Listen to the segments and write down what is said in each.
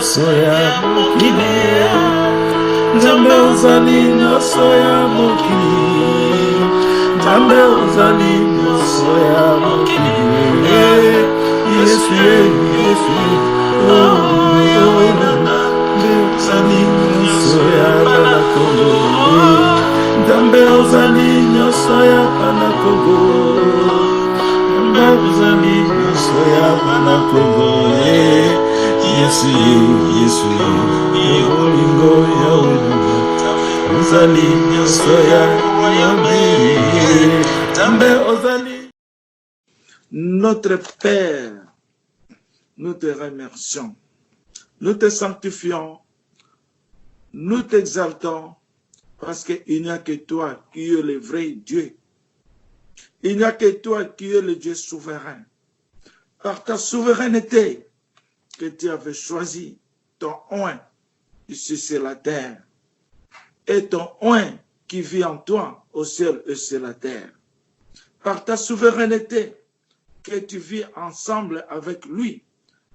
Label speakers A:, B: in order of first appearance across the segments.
A: Soya mokili, Nzambe ozali nyonso ya mokili, Nzambe ozali nyonso ya mokili, Yesu Yesu, Nzambe ozali nyonso ya bana Kongo, Nzambe ozali nyonso ya bana Kongo, Nzambe ozali nyonso ya bana Kongo. Yesu, Yesu, Yolingo, Yolingo, Ozali, Yosoya, Tambe, Ozali. Notre Père, nous te remercions, nous te sanctifions, nous t'exaltons, parce qu'il n'y a que toi qui es le vrai Dieu. Il n'y a que toi qui es le Dieu souverain. Par ta souveraineté, que tu avais choisi ton oint ici sur la terre et ton oint qui vit en toi au ciel et sur la terre. Par ta souveraineté que tu vis ensemble avec lui,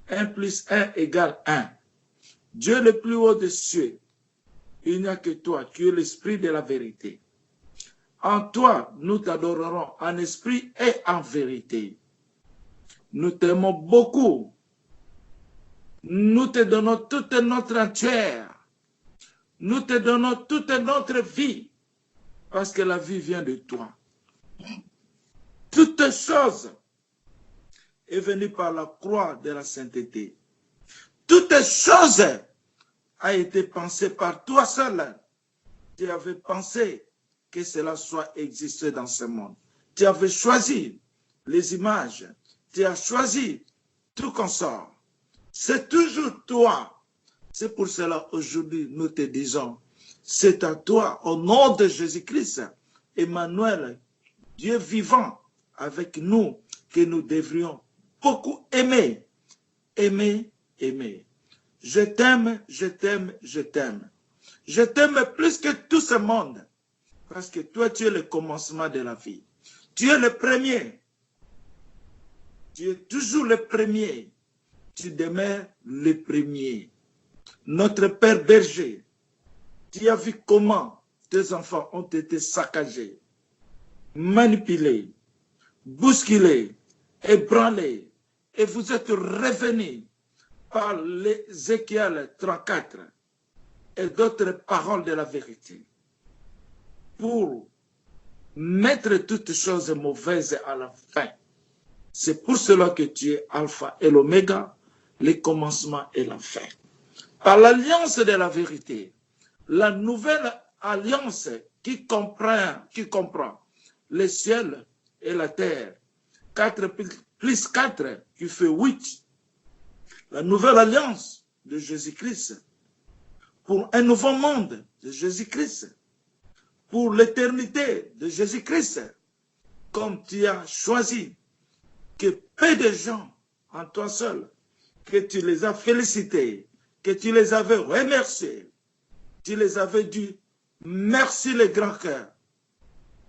A: 1 plus 1 égale 1. Dieu le plus haut des cieux, il n'y a que toi qui es l'esprit de la vérité. En toi, nous t'adorerons en esprit et en vérité. Nous t'aimons beaucoup. Nous te donnons toute notre entière. Nous te donnons toute notre vie. Parce que la vie vient de toi. Toute chose est venue par la croix de la sainteté. Toute chose a été pensée par toi seul. Tu avais pensé que cela soit existé dans ce monde. Tu avais choisi les images. Tu as choisi tout consort. C'est toujours toi. C'est pour cela aujourd'hui nous te disons, c'est à toi, au nom de Jésus-Christ, Emmanuel, Dieu vivant avec nous, que nous devrions beaucoup aimer. Aimer, aimer. Je t'aime, je t'aime, je t'aime. Je t'aime plus que tout ce monde. Parce que toi, tu es le commencement de la vie. Tu es le premier. Tu es toujours le premier. Tu demeures le premier. Notre Père berger, tu as vu comment tes enfants ont été saccagés, manipulés, bousculés, ébranlés, et vous êtes revenus par l'Ézéchiel 34 et d'autres paroles de la vérité pour mettre toutes choses mauvaises à la fin. C'est pour cela que tu es Alpha et l'Oméga, le commencement et la fin. Par l'alliance de la vérité, la nouvelle alliance qui comprend le ciel et la terre, 4 plus 4 qui fait 8, la nouvelle alliance de Jésus-Christ, pour un nouveau monde de Jésus-Christ, pour l'éternité de Jésus-Christ, comme tu as choisi que peu de gens en toi seul, que tu les as félicités, que tu les avais remerciés, tu les avais dit merci le grand cœur,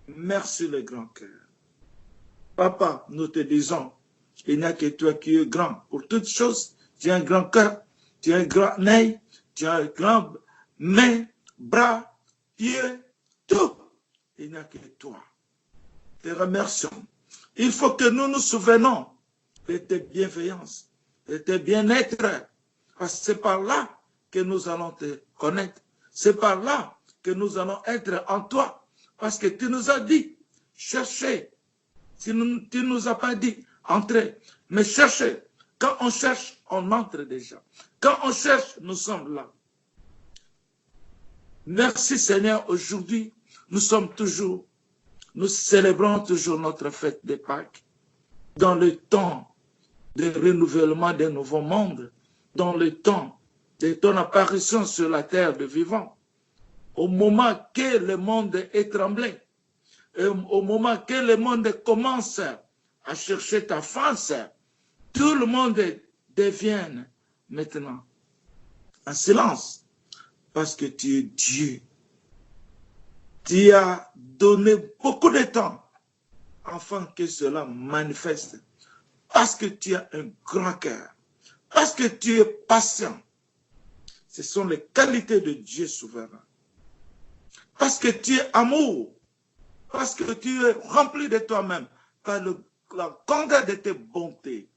A: merci le grand cœur. Papa, nous te disons, il n'y a que toi qui es grand pour toutes choses. Tu as un grand cœur, tu as un grand nez, tu as un grand main, bras, pieds, tout. Il n'y a que toi. Te remercions. Il faut que nous nous souvenons de tes bienveillances, de tes bien-être. Parce que c'est par là que nous allons te connaître. C'est par là que nous allons être en toi. Parce que tu nous as dit, cherchez. Tu ne nous as pas dit, entrez. Mais cherchez. Quand on cherche, on entre déjà. Quand on cherche, nous sommes là. Merci Seigneur, aujourd'hui, nous célébrons toujours notre fête de Pâques. Dans le temps de renouvellement des nouveaux mondes, dans le temps de ton apparition sur la terre de vivants, au moment que le monde est tremblé, et au moment que le monde commence à chercher ta face, tout le monde devient maintenant en silence, parce que tu es Dieu. Tu as donné beaucoup de temps afin que cela manifeste parce que tu as un grand cœur, parce que tu es patient. Ce sont les qualités de Dieu souverain. Parce que tu es amour, parce que tu es rempli de toi-même, par la grandeur de tes bontés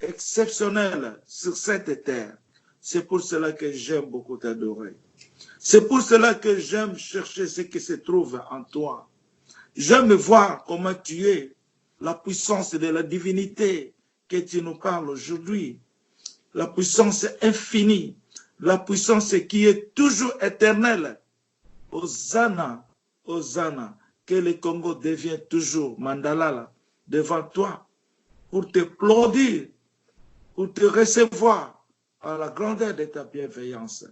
A: exceptionnelles sur cette terre. C'est pour cela que j'aime beaucoup t'adorer. C'est pour cela que j'aime chercher ce qui se trouve en toi. J'aime voir comment tu es, la puissance de la divinité que tu nous parles aujourd'hui, la puissance infinie, la puissance qui est toujours éternelle. Hosanna, Hosanna, que le Congo devient toujours Mandalala devant toi pour te plaudir, pour te recevoir par la grandeur de ta bienveillance.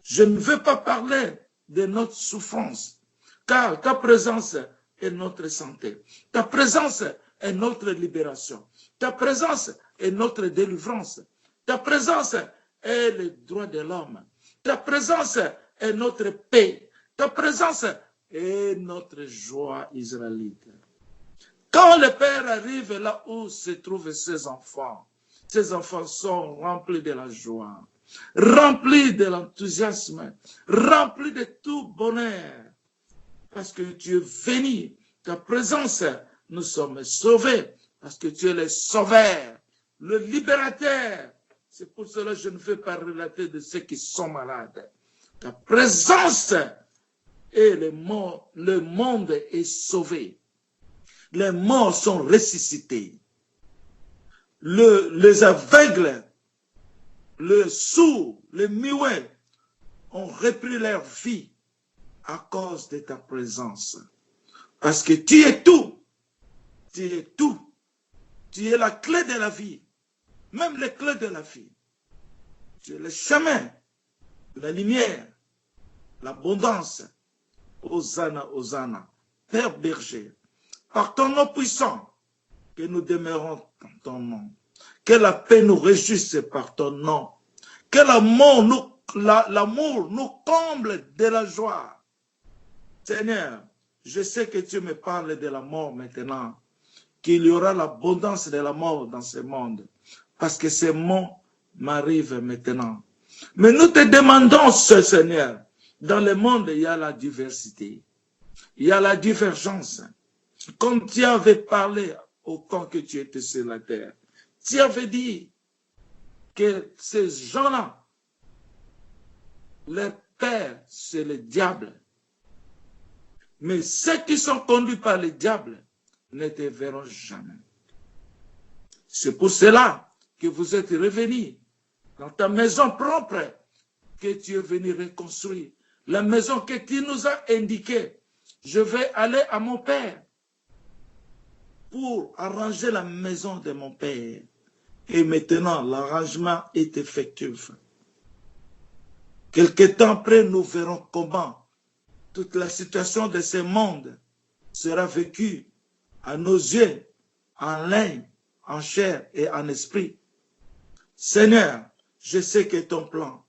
A: Je ne veux pas parler de notre souffrance, car ta présence est notre santé. Ta présence est notre libération. Ta présence est notre délivrance. Ta présence est le droit de l'homme. Ta présence est notre paix. Ta présence est notre joie israélite. Quand le Père arrive là où se trouvent ses enfants sont remplis de la joie, remplis de l'enthousiasme, remplis de tout bonheur. Parce que tu es venu, ta présence, nous sommes sauvés, parce que tu es le sauveur, le libérateur. C'est pour cela que je ne veux pas relater de ceux qui sont malades. Ta présence et le monde est sauvé. Les morts sont ressuscités. Les aveugles, les sourds, les muets ont repris leur vie à cause de ta présence. Parce que tu es tout. Tu es tout. Tu es la clé de la vie. Même les clés de la vie. Tu es le chemin, la lumière, l'abondance. Hosanna, Hosanna. Père berger, par ton nom puissant, que nous demeurons dans ton nom. Que la paix nous réjouisse par ton nom. Que l'amour nous comble de la joie. Seigneur, je sais que tu me parles de la mort maintenant, qu'il y aura l'abondance de la mort dans ce monde, parce que ces mots m'arrivent maintenant. Mais nous te demandons, Seigneur, dans le monde, il y a la diversité, il y a la divergence. Comme tu avais parlé au temps que tu étais sur la terre, tu avais dit que ces gens-là, leur père, c'est le diable. Mais ceux qui sont conduits par le diable ne te verront jamais. C'est pour cela que vous êtes revenus dans ta maison propre que tu es venu reconstruire. La maison que tu nous as indiquée. Je vais aller à mon père pour arranger la maison de mon père. Et maintenant, l'arrangement est effectif. Quelque temps après, nous verrons comment toute la situation de ce monde sera vécue à nos yeux, en l'âme, en chair et en esprit. Seigneur, je sais que ton plan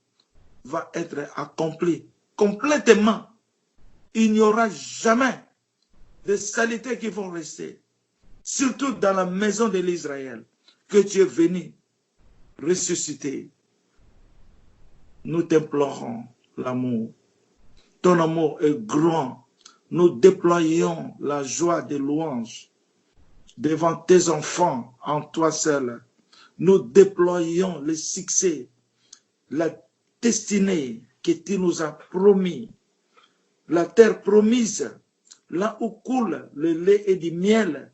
A: va être accompli complètement. Il n'y aura jamais de saletés qui vont rester, surtout dans la maison de l'Israël, que tu es venu ressusciter. Nous t'implorons l'amour. Ton amour est grand. Nous déployons la joie des louanges devant tes enfants en toi seul. Nous déployons le succès, la destinée que tu nous as promis. La terre promise, là où coule le lait et du miel.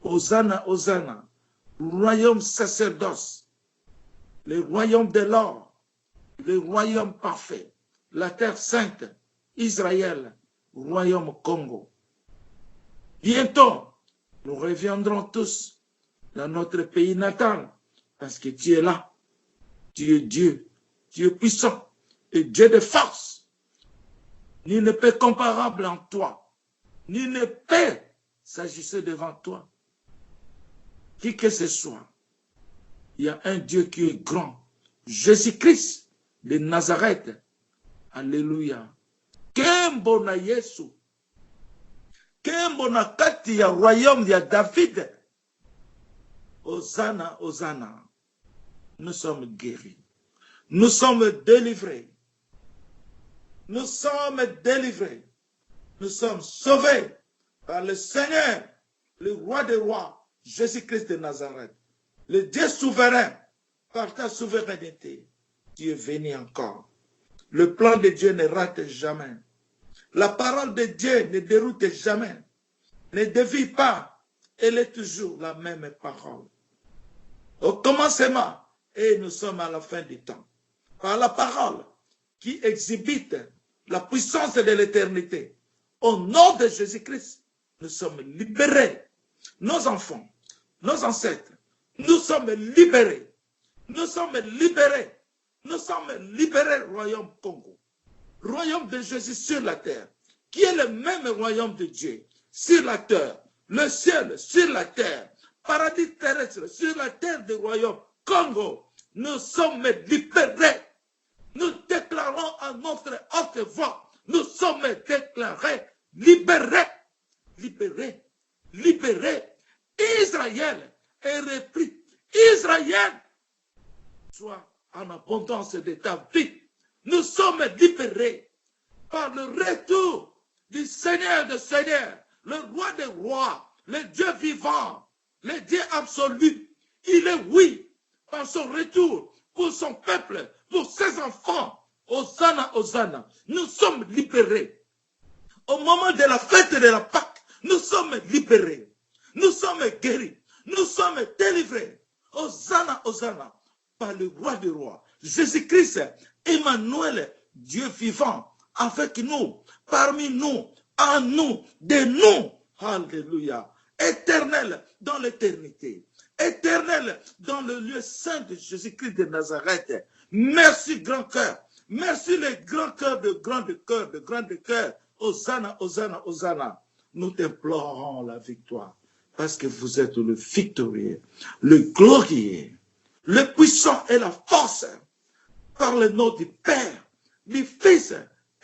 A: Hosanna, Hosanna, royaume sacerdoce, le royaume de l'or, le royaume parfait, la terre sainte, Israël, royaume Congo. Bientôt, nous reviendrons tous dans notre pays natal, parce que tu es là, tu es Dieu, tu es puissant, et Dieu de force. Nul ne peut comparable en toi, nul ne peut s'agir devant toi. Qui que ce soit, il y a un Dieu qui est grand, Jésus-Christ de Nazareth. Alléluia. Kembo na Yesu. Kembo na kati ya royaume ya David. Hosanna, Hosanna. Nous sommes guéris. Nous sommes délivrés. Nous sommes délivrés. Nous sommes sauvés par le Seigneur, le roi des rois, Jésus-Christ de Nazareth. Le Dieu souverain, par ta souveraineté, tu es venu encore. Le plan de Dieu ne rate jamais. La parole de Dieu ne déroute jamais. Ne dévie pas. Elle est toujours la même parole. Au commencement, et nous sommes à la fin du temps. Par la parole qui exhibite la puissance de l'éternité. Au nom de Jésus-Christ, nous sommes libérés. Nos enfants, nos ancêtres, nous sommes libérés. Nous sommes libérés. Nous sommes libérés, royaume Congo. Royaume de Jésus sur la terre, qui est le même royaume de Dieu sur la terre. Le ciel sur la terre. Paradis terrestre sur la terre du royaume Congo. Nous sommes libérés. Nous déclarons à notre haute voix. Nous sommes déclarés libérés. Libérés. Libérés. Israël est repris. Israël soit en abondance de ta vie. Nous sommes libérés par le retour du Seigneur des Seigneurs, le roi des rois, le Dieu vivant, le Dieu absolu. Il est oui par son retour pour son peuple, pour ses enfants. Hosanna, Hosanna. Nous sommes libérés. Au moment de la fête de la Pâque, nous sommes libérés. Nous sommes guéris. Nous sommes délivrés. Hosanna, Hosanna. Par le roi des rois, Jésus-Christ, Emmanuel, Dieu vivant, avec nous, parmi nous, en nous, de nous. Alléluia. Éternel dans l'éternité. Éternel dans le lieu saint de Jésus-Christ de Nazareth. Merci, grand cœur. Merci, les grands cœurs de grand cœur, de grand cœur. Hosanna, Hosanna, Hosanna. Nous t'implorons la victoire parce que vous êtes le victorieux, le glorieux, le puissant et la force, par le nom du Père, du Fils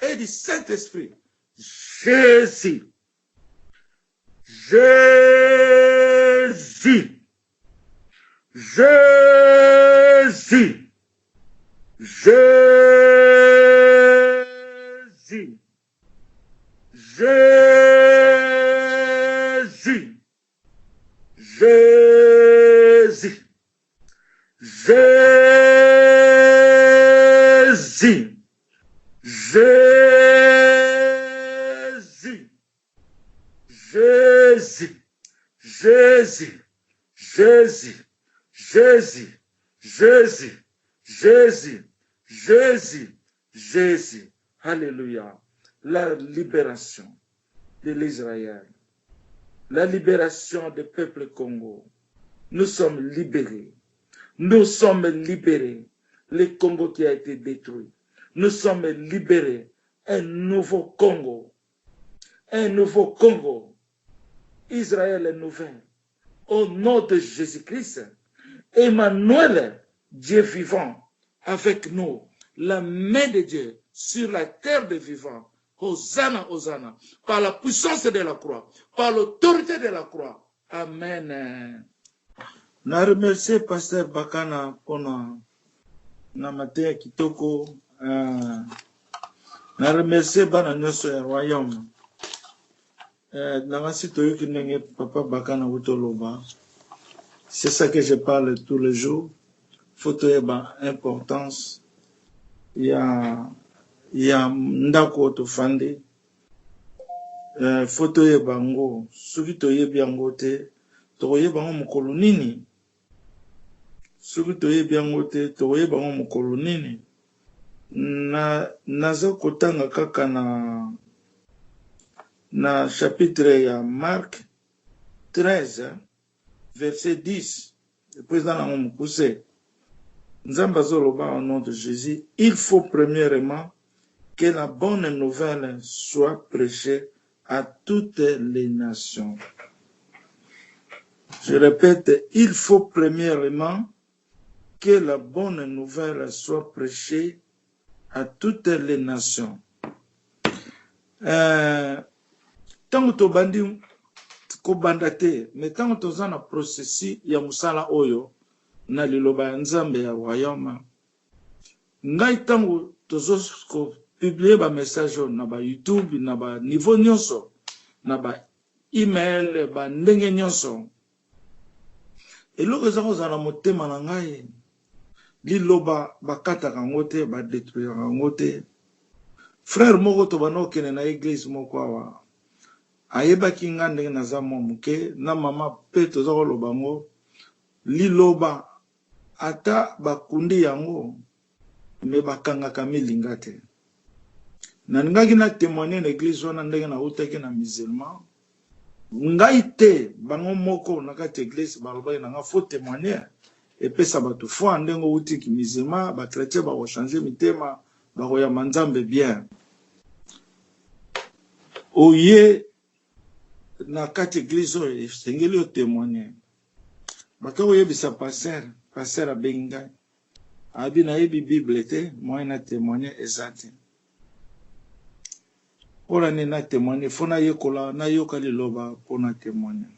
A: et du Saint-Esprit. Jésus. Jésus. Jésus. Jésus. Jésus. Jésus. Jésus, Jésus, Jésus, Jésus, Jésus, Jésus, Jésus, Jésus, Jésus, Jésus. Alléluia. La libération de l'Israël, la libération du peuple Congo. Nous sommes libérés. Nous sommes libérés. Le Congo qui a été détruit. Nous sommes libérés. Un nouveau Congo. Un nouveau Congo. Israël est nouveau. Au nom de Jésus-Christ, Emmanuel, Dieu vivant, avec nous. La main de Dieu sur la terre des vivants. Hosanna, Hosanna. Par la puissance de la croix. Par l'autorité de la croix. Amen. Na remercie Pasteur Bakana pona na matea kitoko. Na remercie bana nyoso ya royaume. Na ngasi toyoki ndenge Papa Bakana utoloba. C'est ça que je parle tous les jours. Faut toyeba importance. Ya ndako tofandi. Faut toyeba ngo. Soki toyebi yango te, toyeba ngo mokolo nini. Soki toyebi yango te, toyeba ngo mokolo nini. Naza kotanga kaka na chapitre ya Marc 13, verset 10. Le président nango mokuse. Nzamba zoloba au nom de Jésus. Il faut premièrement que la bonne nouvelle soit prêchée à toutes les nations. Je répète, il faut premièrement que la bonne nouvelle soit prêchée à toutes les nations. Tango tobandi kobanda te mais ntango toza na processus ya mosala oyo na liloba ya nzambe ya royaume ngai ntango tozopublie bamessage oyo na bayoutube na baniveau nyonso na baemail bandenge nyonso eloko eza kozala na motema na ngai liloba bakataka yango te badetruiraka yango te frère moko tobanda kokende na église moko awa ayebaki nga ndenge naza mwa moke na mama mpe toza koloba ngo liloba ata bakundi yango me bakangaka milinga te nalingaki na témoigner na église wana ndenge nautaki na musulman ngai te bango moko na kati église balobaki na nga faut témoigner epesa bato foi ndenge outiki musulman bakretien bakochange mitema bakoyamba nzambe bien oye na kati église oyo esengeli otémoigner bato oyebisa paster abengi ngai abi nayebi bible te moyen na témoigner eza te mpona nini na témoigner fo nayekola nayoka liloba mpona témoigner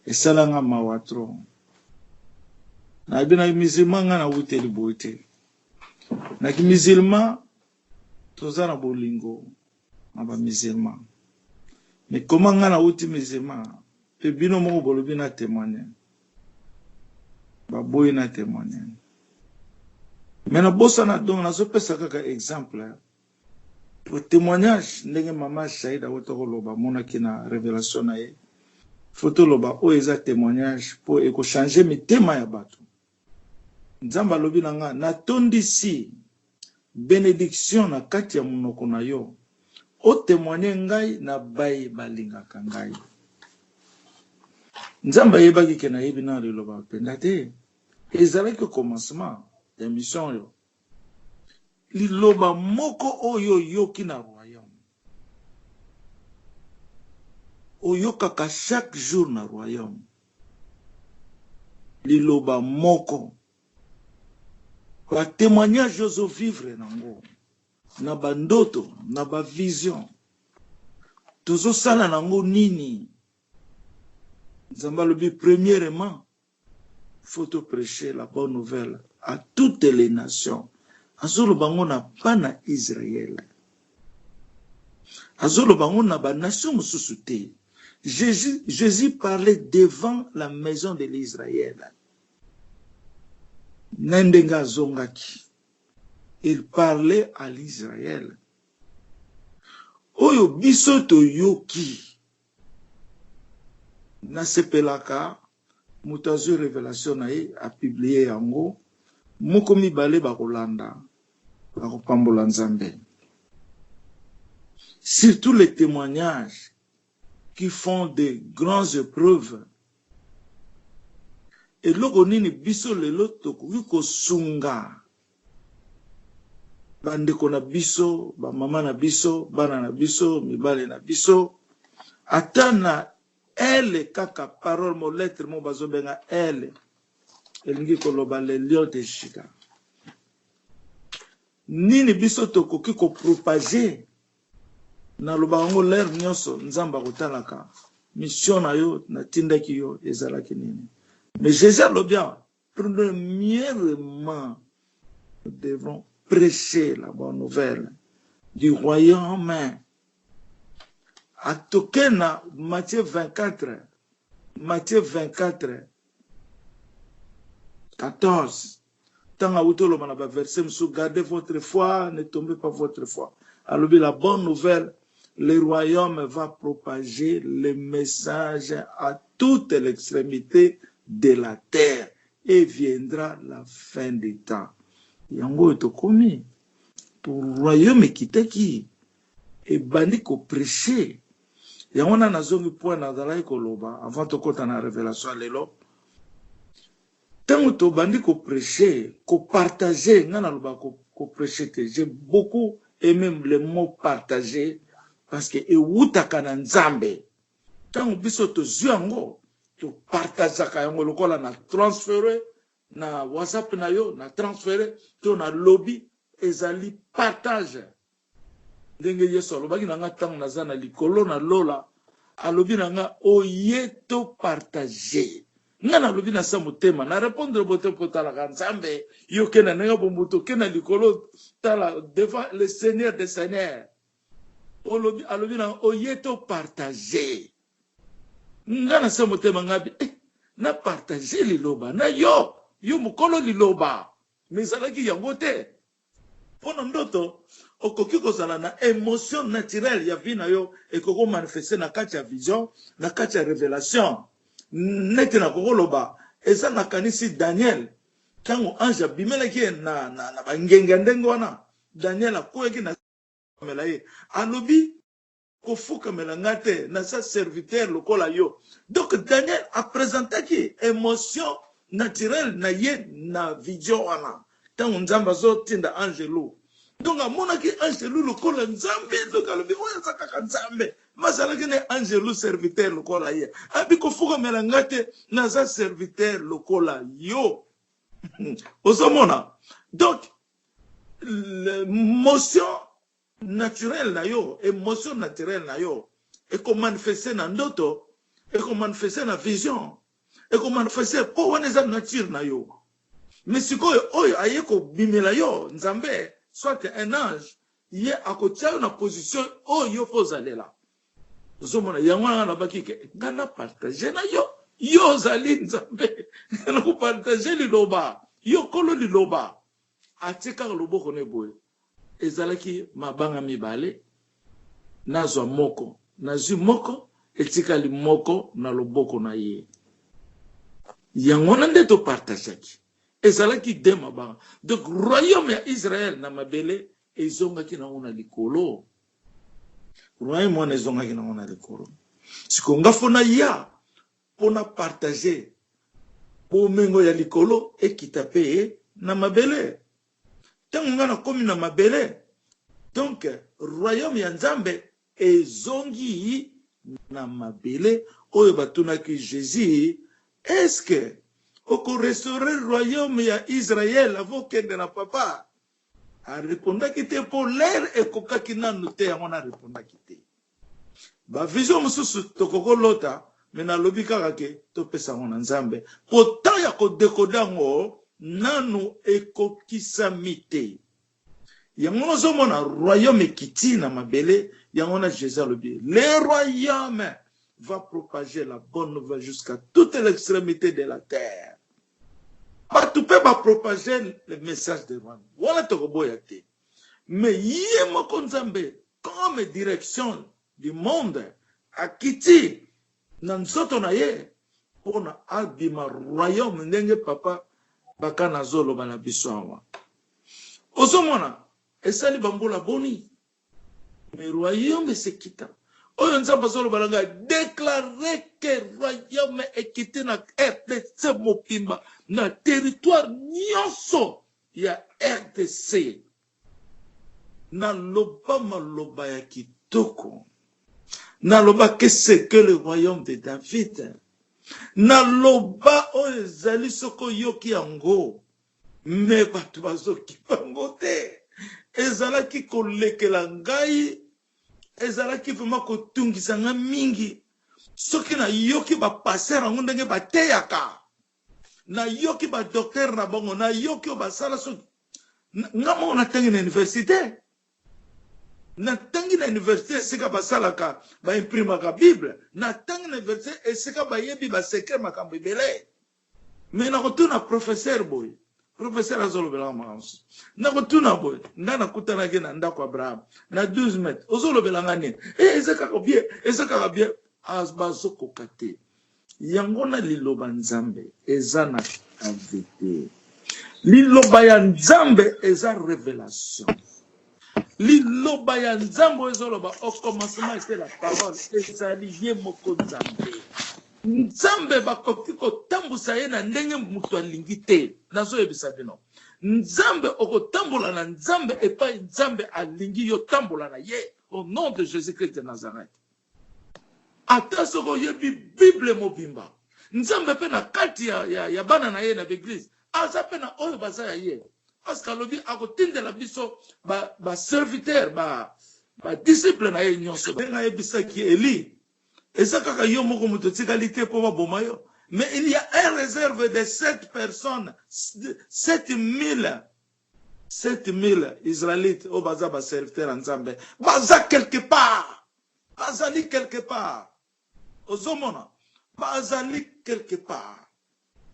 A: esalanga mawa tro nayebi na musulman nga nawuteli boye te na kimusulman toza na bolingo na bamusulman mais koma nga nawuti musulman mpe bino moko bolobi na témoigner baboyi na témoigner mais nabosana donc nazopesa kaka exemple pour témoignage ndenge mama Shaida auta koloba amonaki na révélation na ye foto loba oyo eza témoignage mpo ekochange mitema ya bato nzambe alobi na nga natondisi bénédiction na kati ya monoko na yo otémoigne ngai na bayi balingaka ngai nzambe ayebaki ke nayebi na liloba mpenza te ezalaki commencement ya mission oyo liloba moko oyo yoki na royaume oyokaka chaque jour na royaume liloba moko batémoignage ozovivre nango na bandoto na bavision tozosala nango nini nzambe alobi premièrement faut te prêcher la bonne nouvelle à toutes les nations azoloba ngo na bana Israël azoloba ngo na banation mosusu te Jésus parlait devant la maison de l'Israël na ndenge azongaki il parlait à l'Israël oyo biso toyoki nasepelaka moto azwi révélation na ye apublie yango moko mibale bakolanda bakopambola nzambe surtout les témoignages qui font de grandes épreuves eloko nini biso lelo tokoki kosunga bandeko na biso bamama na biso bana na biso mibale na biso ata na ele kaka parole mo lettre mo bazobenga ele elingi koloba le lion de Juda nini biso tokoki kopropage na loba ngo lere nyonso nzamba kotalaka mission na yo natindaki yo ezalaki nini mais Jésus alobi premièrement nous devons prêcher la bonne nouvelle du royaume atokena Matthieu 24 14 tant à outoloba na ba verset mso gardez votre foi ne tombez pas votre foi alobi la bonne nouvelle le royaume va propager le message à toute l'extrémité de la terre et viendra la fin des temps yango tokomi pour royaume kitaki et bandi ko prêcher yango na nazongi point nazalaki koloba avant tokota na révélation lelo tango to bandi ko prêcher ko partager nga na loba ko prêcher te j'ai beaucoup aimé le mot partager parce que eutaka na nzambe tango biso to yango to partageaka yango lokola na transférer na WhatsApp na yo na transférer to na lobby ezali partage ndenge yeso alobaki na nga tango naza na likolo na lola alobi na nga oyeto partager nga na lobi na sa motema na répondre bote potala nzambe yo ke na nga bombuto ke na likolo tala devant le Seigneur des Seigneurs alobi na oyeto partager nga na sa motema nga na partager liloba na yo mukolo liloba mezalaki yango te pona ndoto okoki kozala na émotion naturelle ya vie na yo ekoko manifester na kati ya vision na kati ya révélation neti na kokoloba eza na kanisi Daniel tango ange abimelaki na bangenga ndenge wana Daniel akweki na mela ye alobi kofukamela nga te na sa serviteur lokola yo. Donc Daniel a présentaki émotion naturelle na ye na vision wana tango nzambe azotinda angelo. Donc amonaki angelo lokola nzambe donc alobi oyo eza kaka nzambe mazalaki ne angelo serviteur lokola ye abi kofukamela nga te na sa serviteur lokola yo. Ozomona donc l'émotion naturelle na yo, émotion naturelle na yo, et qu'on manifeste na ndoto, et qu'on manifeste na vision, et qu'on manifeste po waneza nature na yo. Mais si ko oyo aye ko bimela yo, nzambe, soit un ange, ye akotia na position oyo fo zalela. Zomona yango na baki ke ngana partager na yo zali nzambe, ngana ko partager liloba, yo kolo liloba. Atika loboko ne boye. Ezalaki mabanga mibale nazwa moko nazwi moko etikali moko na loboko na ye yango na nde to partageaki ezalaki de mabanga donc royaume ya Israël na mabele ezongaki na ona likolo royaume wana ezongaki na ona likolo sikonga fona ya pona partager po mengo ya likolo ekita pe na mabele. Tango ngana komi na mabele donc royaume ya nzambe ezongi na mabele oyo batunaki Jésus est-ce que oko restaurer royaume ya Israël avant kende na papa a répondaki te po l'air ekokaki nanu te yango na répondaki te ba vision mosusu tokoko lota me na lobi kaka ke topesa ngo na nzambe po ta ya ko décoder ngo nanu ekokisami te yango nazomona royaume ekiti na mabele yango na Jésus alobi le royaume va propager la bonne nouvelle jusqu'à toute l'extrémité de la terre. Bato pe ba propager le message de royaume wala tokoboya te mais ye moko nzambe comme direction du monde akiti na nzoto na ye pona abima royaume ndenge papa baka na zolo bana biso awa ozomona esali bambola boni mais royaume sekita oyo nzambe zolo balanga déclarer que royaume ekiti na RDC mopimba na territoire nyonso ya RDC na loba maloba ya kitoko na loba que c'est que le royaume de David na loba oyo ezali soko yoki yango me bato bazokipa yango te ezalaki kolekela ngai ezalaki vraiment kotungisa nga mingi soki na yoki bapaster yango ndenge bateyaka na yoki badokter na bango na yoki oyo basala soki nga moko natangi na université natangi na université esika basalaka baimprimaka bible natangi na université esika bayebi basekre makambo ebele me nakotuna professeur boye professeur azolobelaka makambo nakotuna boye nga nakutanaki na ndako Abraham na 12 mètres ozolobelanga nini eza kaka bien bazokoka te yango na liloba nzambe eza na avete liloba ya nzambe eza révélation liloba ya nzambe ezoloba au commencement était la parole ezali ye moko nzambe nzambe bakoki kotambusa ye na ndenge mutu alingi te nazoyebisa bino nzambe okotambola na nzambe epai nzambe alingi yo tambola na ye au nom de Jésus-Christ de Nazareth ata soko oyebi bible mobimba nzambe pe na kati ya bana na ye na l'église aza pe na oyo baza ya ye parce que alobi akotindela biso ba serviteur ba disciple na ye nyonso benga yebisaki Eli Et ça, quand il y a une qualité pour Bomayo. Mais il y a une réserve de 7 personnes, 7000 Israélites au Baza serviteur en Zambie. Baza quelque part. Bazali quelque part. Ozomona. Bazali quelque part.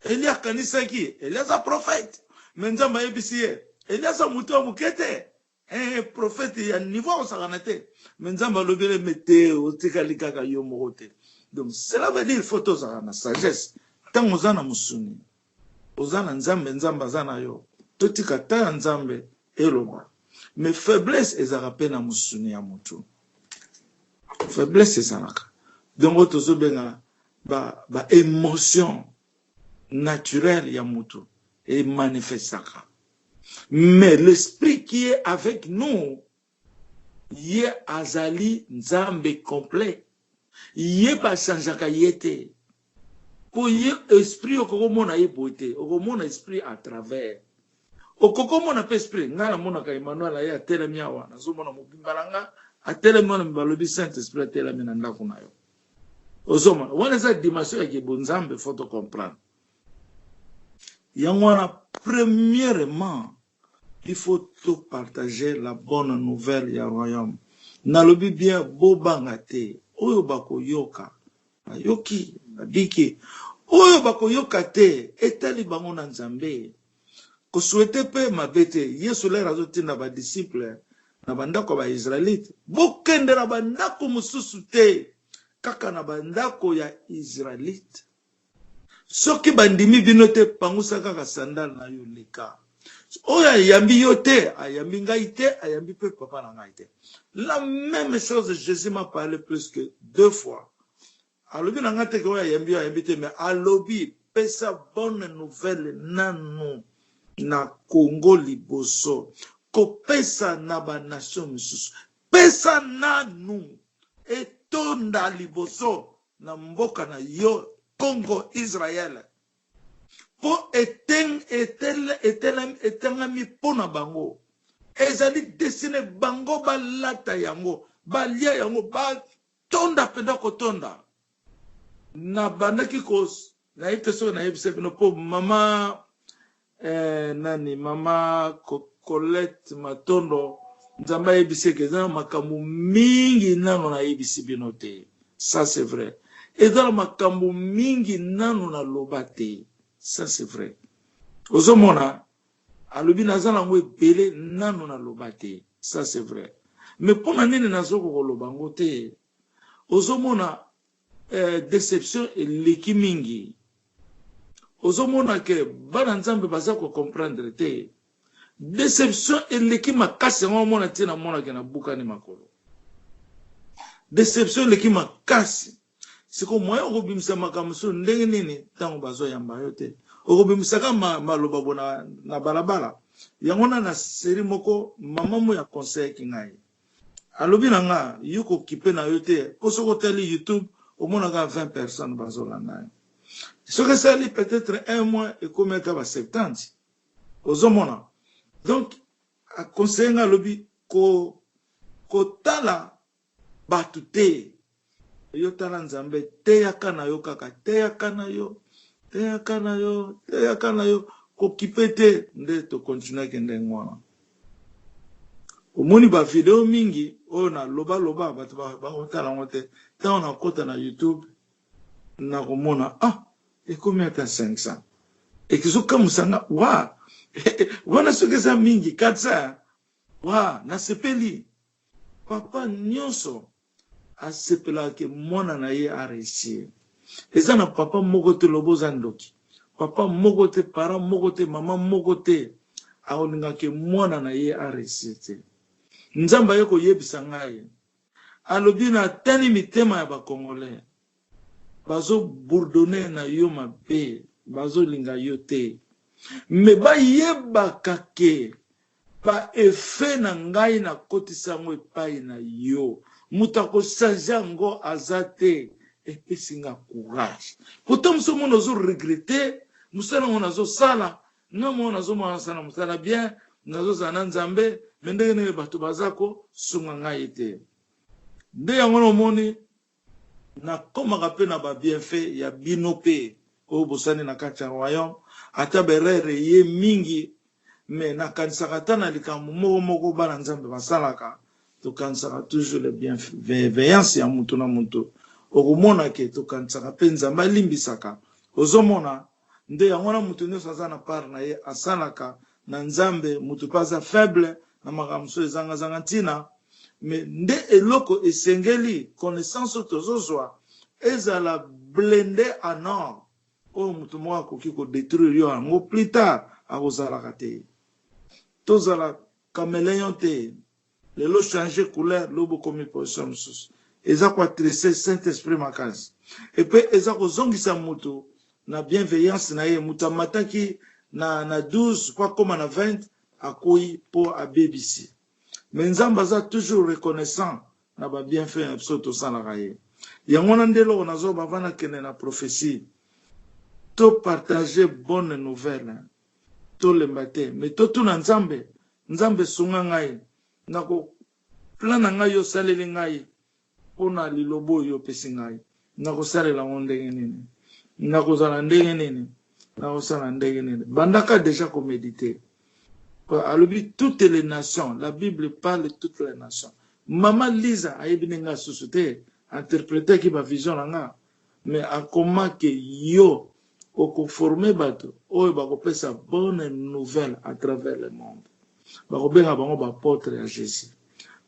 A: Il y a Kanisaki. Il y a un prophète. Mais Nzamba Ebisie. Il y a un mouton moukete. Un prophète, il y a un niveau où ça en était. Mais Nzamba Lobele mette au Tikalika Yomorote. Donc, cela veut dire qu'il faut tous avoir la sagesse. Tant que vous avez Moussuni, vous avez Nzambe, Nzamba Zana yo. Tout ce qui est Nzambe et l'Oma. Mais faiblesse, ils ont rappelé à Moussuni à Moutou. Faiblesse, c'est ça. Donc, vous avez une émotion naturelle à Moutou. Et manifeste ça. Mais l'esprit qui est avec nous, il est Azali Nzambe complet. Yé pas sanjaka yete. Pour yé esprit au kokomona yé beauté, au kokomona esprit à travers. Au kokomona pe esprit, ngala mona ka Emmanuel ya atela miawa, na zo mona mobimbalanga, atela mona mbalobi Saint Esprit atela mina ndako na yo. Ozoma, wana za dimension ya kibonzambe faut te comprendre. Yangwana premièrement, il faut tout partager la bonne nouvelle ya royaume. Nalobi bien bobangate. Oyo bako yoka, yoki, biki, oyo bako yoka te, etali bango na Nzambe. Ko souhaite pe mabete, Yesu le razoti na ba disciple, na bandako ba Israelite, bokende na bandako mususu te, kaka na bandako ya Israelite. Soki bandimi bino te, pangusa kaka sandal na yo leka. Oya ayambi yo te, ayambi ngai te, ayambi pe papa na ngai te. La même chose, Jésus m'a parlé plus que 2 fois. Alobi na ngate ko ayambi ayambi te, mais alobi pesa bonne nouvelle nanu na Congo liboso. Ko pesa na ba nation misusu. Pesa nanu etonda liboso na mboka na yo Congo Israël. Po etengami pona bango. Ezali dessiné bango balata yango, balia yango, ba tonda penda kotonda. Na bandaki kos, na ite so na yebise bino po mama mama Colette Matondo, Nzamba yebise ke za makambo mingi nano na yebisi bino te. Ça c'est vrai. Ezala makambo mingi nano na lobate. Ça c'est vrai. Ozomona alobi nazala ngwe belé nano na lobate. Ça c'est vrai. Mais pour nani nazoko ko lobango te. Ozomona déception eleki mingi. Ozomona ke bana Nzambe baza ko comprendre te. Déception eleki makasi ngomona te na mona ke na buka ni makolo. Déception eleki makasi. Siko moyo okobimisa makamso ndenge nini tango bazo yamba yote. Okobimisaka maloba bona na balabala. Yangona na seri moko mama mo ya conseil kingai. Alobi nanga yuko kipe na yote. Posoko teli YouTube omona ka 20 personnes bazo lana. Soko sali peut-être 1 mois et combien ka ba 70. Ozomona. Donc a conseil nga lobi ko tala batute. Yo tala Nzambe te yakana yo kaka te yakana yo te yakana yo te yakana yo ko kipete nde to continue kende ngwana omoni ba video mingi ona loba batu ba otala ngote ta ona kota na YouTube na komona et combien ata 500 et kizuka musanga wa wana sokeza mingi 400 wa na sepeli papa nyonso asepela ke mwana na ye a réussir. Eza na papa moko te loboza ndoki. Papa moko te, parent moko te, maman moko te. Aoninga ke mwana na ye a réussir te. Nzamba yeko yebisa ngai. Alobi na tani mitema ya ba Congolais. Bazo bourdonner na yo mabe, bazo linga yo te. Me ba yeba kake ba efe na ngai na kotisa ngo epai na yo. Mutako sajango azate epesinga courage. Pourtant muso mo nazo regretter, musala mo nazo sala, ngamo nazo mo sala musala bien, nazo zana Nzambe, mendenge ne bato bazako sunga ngai te. Nde yango no moni na komaka pe na ba bienfait ya bino pe o bosani na kati ya royaume ata berere ye mingi mais na kanisaka ta na likambo moko bana nzambe basalaka tokanisaka toujours le bienveillance ya mutu na mutu okomona ke tokanisaka pe nzambe alimbisaka ozomona nde yango na mutu nyonso aza na part na ye asalaka na nzambe mutu mpe aza faible na makambo so ezangazanga ntina mais nde eloko esengeli connaissance oyo tozozwa ezala blende en or oyo mutu moko akoki kodétruire yo yango plus tard akozalaka te tozala caméléon te lelo changer couleur lo bokomi position mosusu eza koatrese Saint-Esprit makasi epe eza kozongisa mutu na bienveillance na ye mutu amataki na 12 kwa koma na 20 akoyi po abebisi mais nzambe aza toujours reconnaissant na ba bienfait na biso tosalaka ye yango na nde eloko nazoba bana kende na prophétie to partager bonne nouvelle tolemba te mais totuna nzambe sunga ngai nako plan na ngai osaleli ngai mpona lilobo oyo opesi ngai nakosalela ngo ndenge nini nakozala ndenge nini nakosala ndenge nini bandaka déjà koméditer alobi toutes les nations la Bible parle de toutes les nations mama Lisa ayebi nga susu te interpréter ki ba vision na nga mais akoma ke yo okoforme bato oyo bakopesa bonne nouvelle à travers le monde bakobenga bango baapôtre ya Jésus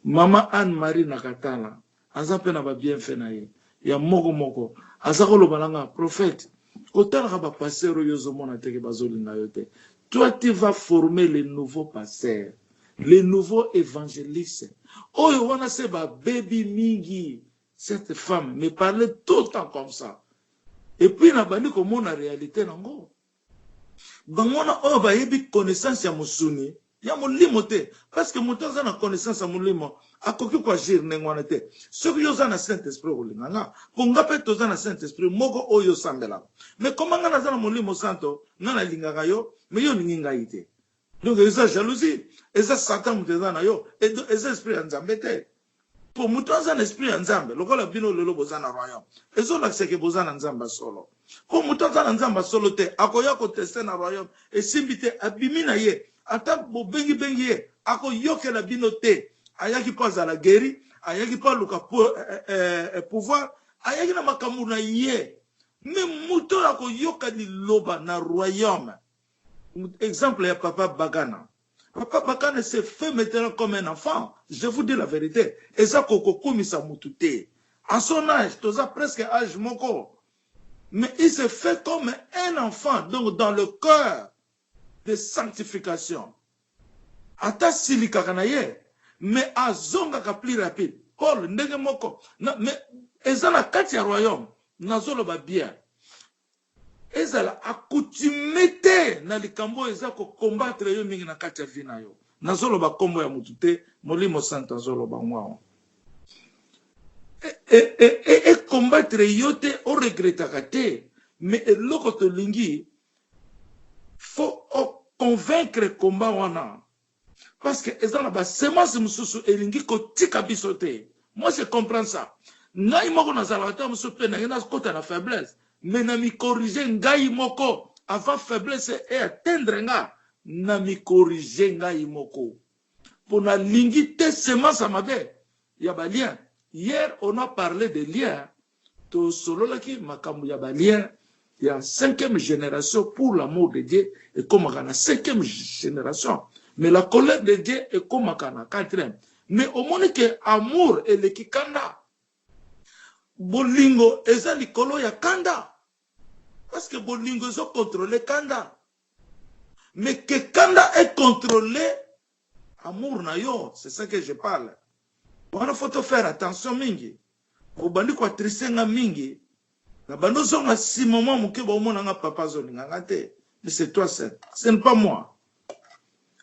A: mama Anne-Marie Nakatala aza mpe na ba bienfait na ye ya moko aza koloba na nga prophète kotalaka bapasteur oyo ozomona teke bazolinga yo te. Toi, tu vas former les nouveaux pasteurs, les nouveaux évangélistes. Oh, on a ce baby mingi, cette femme me parlait tout le temps comme ça. Et puis, na bani comme on a réalité nango. Bangona oh ba yebi connaissance ya musuni, ya mulimo te, parce que mutoza na connaissance ya mulimo, akoki kwa jir nengwana te. Ceux qui yoza na Saint-Esprit olinganga, ponga pe toza na Saint-Esprit moko oyo sambela. Mais comment nga na mulimo santo, na linganga yo, mais yo ninga ite. Donc eza jalousie, eza satan muteza na yo, eza esprit ya nzambe te. Pour mutoza na esprit ya nzambe, lokola bino lelo bozana royaume. Ezo lakseke bozana nzamba solo. Pour mutoza na nzamba solo te, akoya ko tester na royaume, esimbi te abimi na ye, ata bo bengi ye, ako yokela bino te. Ayaki pas à la guéri, ayaki pas luka pouvoir, ayaki na makambu na ye. Mais muto ako yoka ni loba na royaume. Exemple, il y a Papa Bagana. Papa Bagana s'est fait maintenant comme un enfant. Je vous dis la vérité. Et ça, Kokokumi Samutute. À son âge, tu as presque âge moko. Mais il s'est fait comme un enfant. Donc, dans le cœur de sanctification. Ata silika kanaye. Mais à zonga ka plus rapide. Paul, ndenge moko. Mais, ezana kati ya royaume. Nazolo ba bien. Ezala accoutumé na likambo eza ko combattre yo mingi na kati ya vina yo nazolo ba kombo ya mutu te molimo santo azolo ba ngwa e combattre yo te o regrettaka te mais eloko to lingi faut convaincre combat wana parce que ezala ba semence mususu elingi ko tika biso te. Moi je comprends ça ngai moko nazala ta mususu pe na ngena kota na faiblesse. Mais na mi corriger ngai moko avant faiblesse et atteindre nga na mi corriger ngai moko pour na lingi te semence mabe ya ba lien. Hier on a parlé de liens to solo laki makambu ya ba lien ya 5e génération pour l'amour de Dieu et comme na 5e génération mais la colère de Dieu est comme na 4e mais au moins que amour et le kikanda bolingo eza likolo ya kanda. Parce que bolingo ils ont contrôlé Kanda. Mais que Kanda est contrôlé, amour na yo, c'est ça que je parle. On a faut faire attention mingi. Au bandi kwa trisenga mingi. Na bando zonga si moment muke ba omona nga papa zolinga ngate. Mais c'est toi seul. Ce n'est pas moi.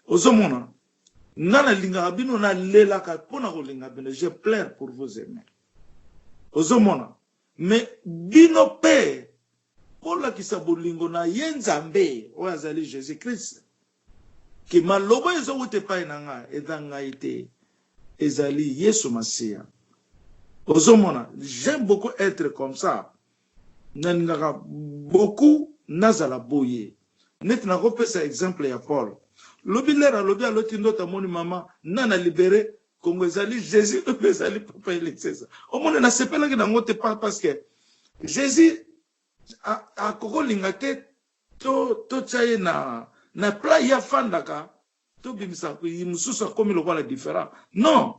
A: Ozomona. Nana linga bino na lela ka pona ko linga bino. Je pleure pour vous aimer. Ozomona. Mais bino pe pour la kisa bolingo na yenzambe o azali Jésus Christ ki maloba ezo wote pa nanga ezanga ite ezali Yesu Masia J'aime beaucoup être comme ça. Nangaka beaucoup nazala boye. Net na ko pesa exemple ya Paul. Lobi lera lobi a loti ndota moni mama nana libéré Congo ezali Jésus ezali papa Elixesa. Au monde na sepela ki na ngote pas parce que Jésus a koko lingate to tsaye na pla ya fandaka to bimisa mususa komi lokola différent. Non.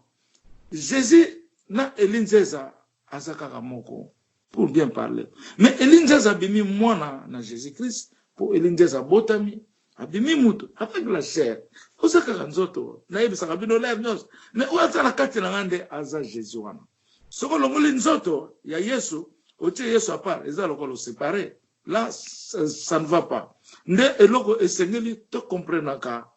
A: Jésus na Elixesa azaka moko. Pour bien parler. Mais Elixesa bimi mwana na Jésus-Christ pour Elixesa botami abimi mutu avec la chair. Osaka nzoto na yebisaka bino lève nyos. Mais ouata na kati na ngande aza Jésus wana. Soko longoli nzoto ya Yesu, otie Yesu apart, eza lokolo séparé. Là ça ne va pas. Nde eloko esengeli to comprenaka.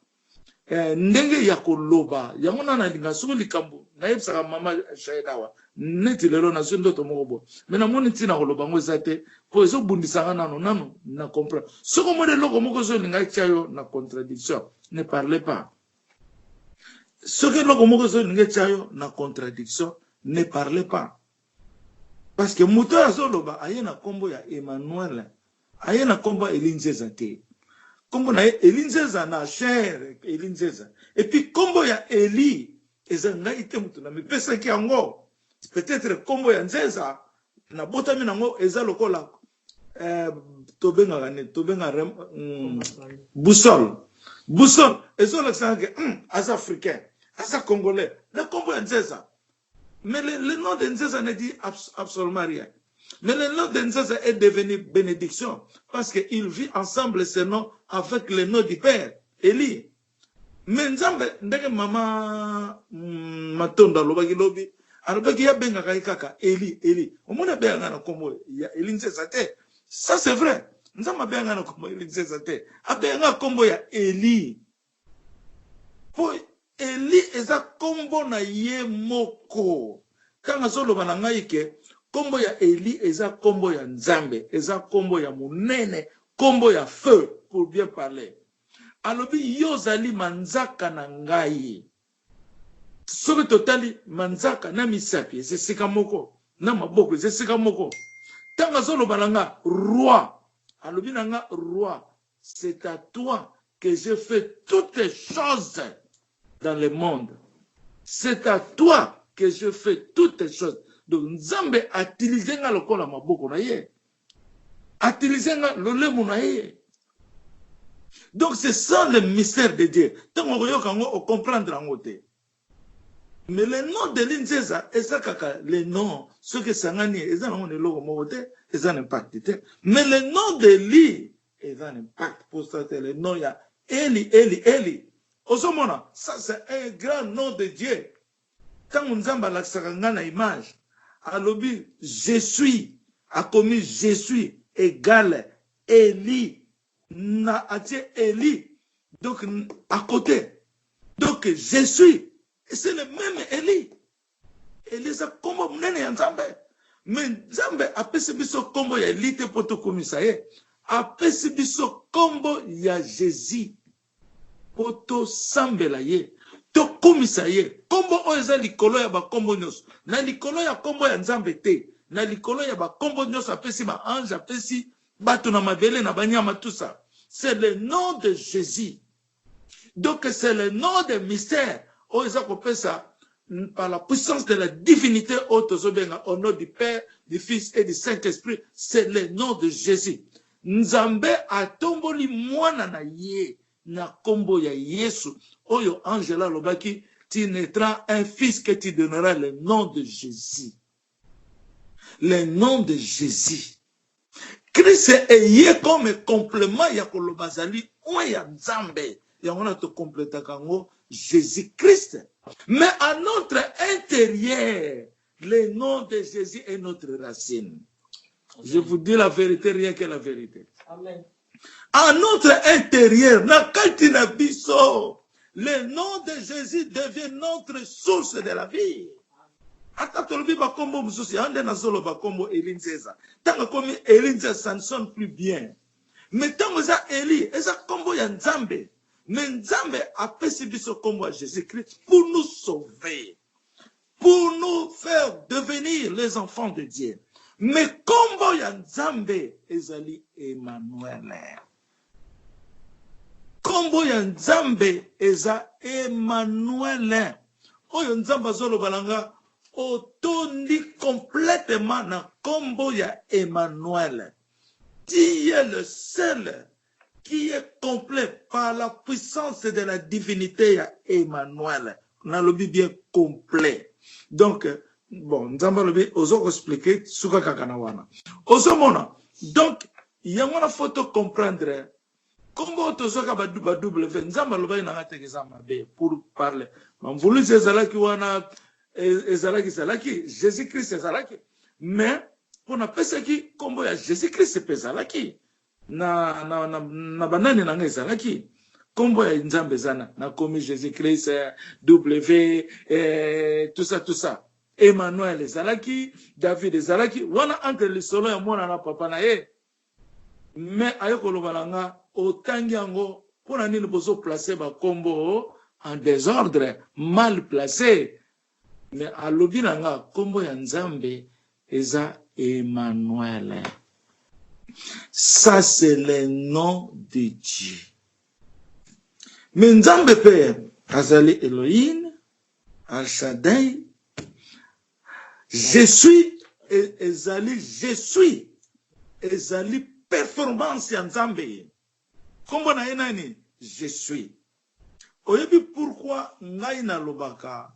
A: Ndenge ya koloba yango na linga soko likambo na yebisaka mama shaidawa neti lelo na zondo to mokobo mais na moni tina koloba ngo ezate po ezo bundisanga nano na comprendre soko mo de loko moko zo linga chayo na contradiction ne parlez pas soko loko moko zo linga chayo na contradiction ne parlez pas parce que muto azo loba ayena kombo ya Emmanuel ayena kombo Elixesa te kombo na Elixesa na chair Elixesa et puis kombo ya Eli ezanga ite mutu na mipesa ki yango peut-être kombo ya Nzeza na botami nango eza lokola tobenga boussole ezola sange as africain as congolais le kombo ya Nzeza mais le nom de Nzeza ne dit absolument rien. Mais le nom de Nzeza est devenu bénédiction parce qu'il vit ensemble ce nom avec le nom du Père, Eli. Mais Nzambe, ndenge mama matonda lobaki lobi, alobaki ya benga kaka Eli. Omona benga na kombo ya Eli Nzeza te. Ça c'est vrai. Nzamba benga na kombo Eli Nzeza te. Abenga kombo ya Eli. Po Eli eza kombo na ye moko. Kanga solo bana ngai ke kombo ya Eli eza kombo ya Nzambe, eza kombo ya munene, kombo ya feu pour bien parler. Alobi yozali manzaka na ngai. Soki totali manzaka na misapi, c'est sika moko, na maboko, c'est sika moko. Tanga solo balanga roi. Alobi nanga roi, c'est à toi que je fais toutes les choses dans le monde. C'est à toi que je fais toutes les choses. Donc Nzambe atilize nga lokola maboko na ye. Atilize nga lolemo na ye. Donc c'est ça le mystère de Dieu. Tant on comprend en côté. Mais le nom de Nzeza, c'est kaka le nom, ce que sangani, ils ont un logo moté, ils ont un impact. Mais le nom de lui, ils ont un impact pour ça. Le nom il y a Eli. Osomona, ça c'est un grand nom de Dieu. Quand on zamba la sakangana image, alobi je suis, a commis je suis égal Eli. Na atie Eli. Donc à côté. Donc je suis. Et c'est le même Eli. Eli ça comme mnene ya Nzambe. Mais Nzambe apesi biso kombo ya Eli te poto komisa ye. Apesi biso kombo ya Jésus. Poto sambela ye. To komisa ye. Kombo oza likolo ya ba kombo nyos. Na likolo ya kombo ya Nzambe te. Na likolo ya ba kombo nyos apesi ba ange apesi bato na mabele na banyama tout ça. C'est le nom de Jésus. Donc c'est le nom de mystère. Oza kopesa par la puissance de la divinité au nom du Père, du Fils et du Saint-Esprit. C'est le nom de Jésus. Nzambe atomboli mwana na ye na kombo ya Yesu. Oyo Angela lobaki, tu naîtras un fils que tu donneras le nom de Jésus. Le nom de Jésus. Christ est comme complément ya kolobazali ou ya Nzambe. Ya on a te compléter kango Jésus-Christ. Mais à notre intérieur, le nom de Jésus est notre racine. Je vous dis la vérité, rien que la vérité. Amen. À notre intérieur, le nom de Jésus devient notre source de la vie. Ata tolobi ba kombo mususi ande na solo ba kombo Eli Nzeza. Tanga komi Eli Nzeza, ça ne sonne plus bien. Mais tango za Eli, eza kombo ya Nzambe. Mais Nzambe a pesi biso kombo à Jésus-Christ pour nous sauver. pour nous faire devenir les enfants de Dieu. Mais kombo ya Nzambe ezali Emmanuel. Kombo ya Nzambe eza Emmanuel. Oyo Nzambe azoloba balanga otondi complètement na kombo ya Emmanuel. Qui est le seul qui est complet par la puissance de la divinité ya Emmanuel. On a le bien complet. Donc, bon, nous allons le expliquer ce que kakanawana. Osomona. Donc, il y a une photo comprendre comment tu as double nzamba loba ina tegezama be pour parler. On voulu ezalaki wana ezalaki Jésus-Christ ezalaki. Mais pour na pesa ki kombo ya Jésus-Christ ezalaki. Na banani na ezalaki. Kombo ya nzambe zana na komi Jésus-Christ W tout ça. Emmanuel ezalaki, David ezalaki, wana entre les solo ya mwana na papa na ye. Mais ayoko lobalanga otangi yango pona nini bozo placer ba kombo en désordre, mal placé. Mais alobi nanga kombo ya nzambe eza Emmanuel. Ça c'est le nom de Dieu. Mais nzambe père azali Elohim, Al Shaddai, je suis ezali performance ya nzambe. Kombo na nani? Je suis. Oyebi pourquoi ngai na lobaka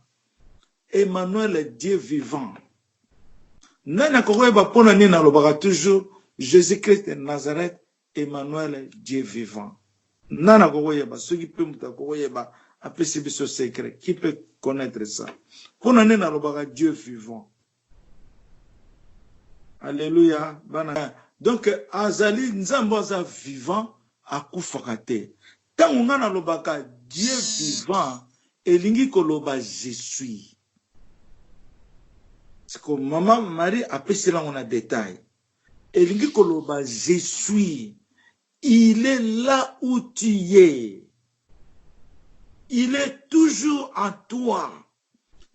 A: Emmanuel est Dieu vivant. Nana koyeba pona ni na lobaka toujours Jésus-Christ de Nazareth, Emmanuel est Dieu vivant. Nana koyeba ceux qui peuvent muta koyeba apesi biso secret. Qui peut connaître ça? Pona ni na lobaka Dieu vivant. Alléluia. Donc, azali nzambo za vivant akufaka te. Tango nga na lobaka Dieu vivant, elingi koloba je suis. C'est que maman Marie apesi la on a détail. Elingi koloba je suis. Il est là où tu es. Il est toujours en toi.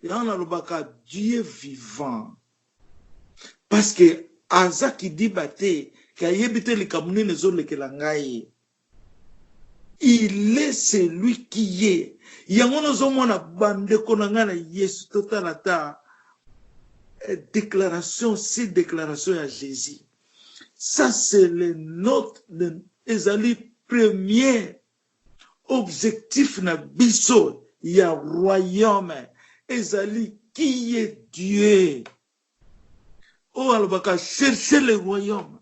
A: Et on a lobaka Dieu vivant. Parce que aza qui dit bate kayebite le kamune nezo le kelangai. Il est celui qui est. Yangono zomona bande konangana Yesu totalata déclaration, c'est déclaration à Jésus. Ça c'est le notre ezali premier objectif na biso ya royaume ezali qui est Dieu. Oh, alobaka chercher le royaume.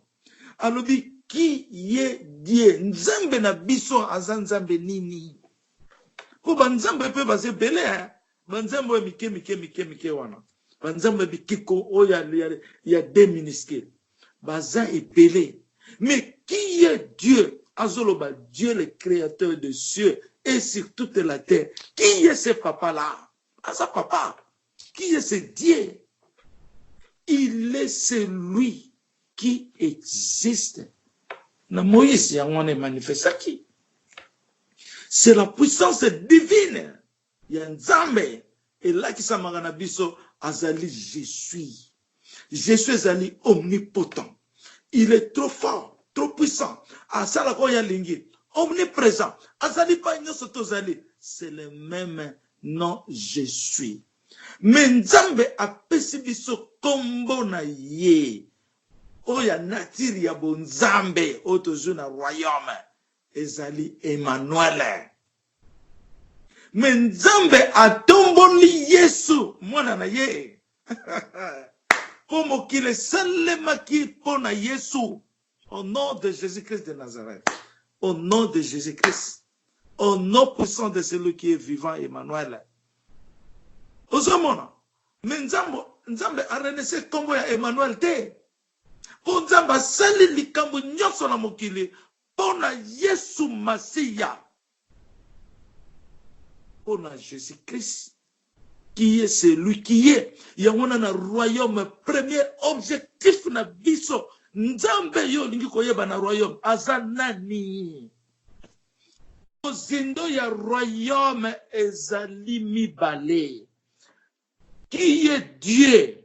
A: Alobi qui est Dieu. Nzambe na biso azanzambe nini. Po banzambe pe base belé hein. Banzambe mike wana. Banzambe bikiko o ya des minuscules. Bazan est belé. Mais qui est Dieu? Azoloba Dieu le créateur des cieux et sur toute la terre. Qui est ce papa là? Asa papa. Qui est ce Dieu? Il est celui qui existe. Na Moïse yango ne manifeste qui? C'est la puissance divine. Ya Nzambe et là qui samanga na biso azali je suis. Je suis azali omnipotent. Il est trop fort, trop puissant. Asala ko ya lingi, omniprésent. Azali pa nyoso tozali. C'est le même nom je suis. Mais Nzambe apesi biso kombo na ye. Oya natiri ya bonzambe otozo na royaume ezali Emmanuel. Mais Nzambe atomboli Yesu mwana na ye. Como kile salema ki pona Yesu. Au nom de Jésus-Christ de Nazareth. Au nom de Jésus-Christ. Au nom puissant de celui qui est vivant Emmanuel. Ozomona. Mais Nzambe a renaissé kombo ya Emmanuel te. Pour Nzambe sali likambo nyonso na mokili pona Yesu Masiya. Pona Jésus-Christ qui est celui qui est. Yangona na royaume premier objectif na biso. Nzambe yo lingi koyeba na royaume azanani. Ozindo ya royaume ezali mibale. qui est Dieu.